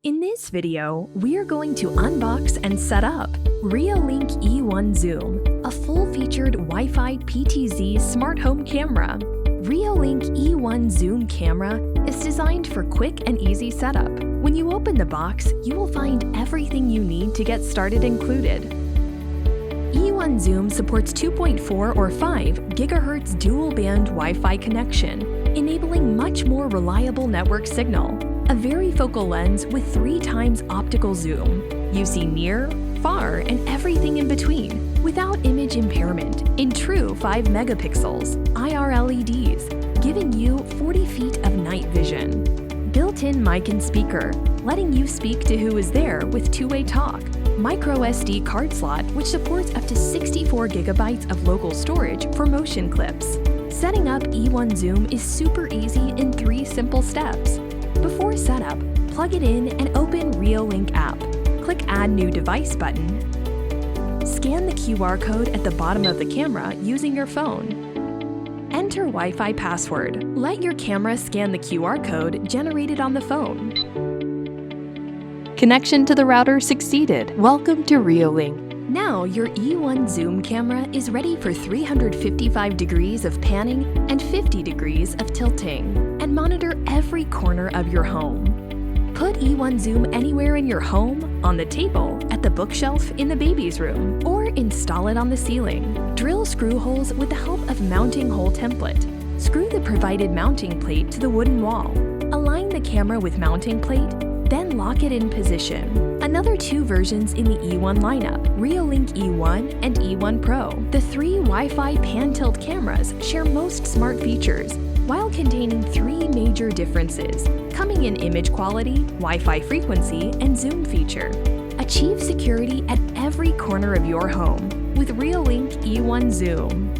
In this video, we're going to unbox and set up Reolink E1 Zoom, a full-featured Wi-Fi PTZ smart home camera. Reolink E1 Zoom camera is designed for quick and easy setup. When you open the box, you will find everything you need to get started included. E1 Zoom supports 2.4 or 5 GHz dual-band Wi-Fi connection, enabling much more reliable network signal. A varifocal lens with 3 times optical zoom. You see near, far, and everything in between without image impairment in true 5 megapixels IR LEDs, giving you 40 feet of night vision. Built-in mic and speaker, letting you speak to who is there with two-way talk. Micro SD card slot, which supports up to 64 gigabytes of local storage for motion clips. Setting up E1 Zoom is super easy in 3 simple steps. Before setup, plug it in and open Reolink app. Click Add New Device button. Scan the QR code at the bottom of the camera using your phone. Enter Wi-Fi password. Let your camera scan the QR code generated on the phone. Connection to the router succeeded. Welcome to Reolink. Now your E1 Zoom camera is ready for 355 degrees of panning and 50 degrees of tilting, and monitor every corner of your home. Put E1 Zoom anywhere in your home, on the table, at the bookshelf in the baby's room, or install it on the ceiling. Drill screw holes with the help of mounting hole template. Screw the provided mounting plate to the wooden wall. Align the camera with mounting plate, then lock it in position. Another 2 versions in the E1 lineup, Reolink E1 and E1 Pro. The 3 Wi-Fi pan-tilt cameras share most smart features, while containing 3 major differences, coming in image quality, Wi-Fi frequency, and zoom feature. Achieve security at every corner of your home with Reolink E1 Zoom.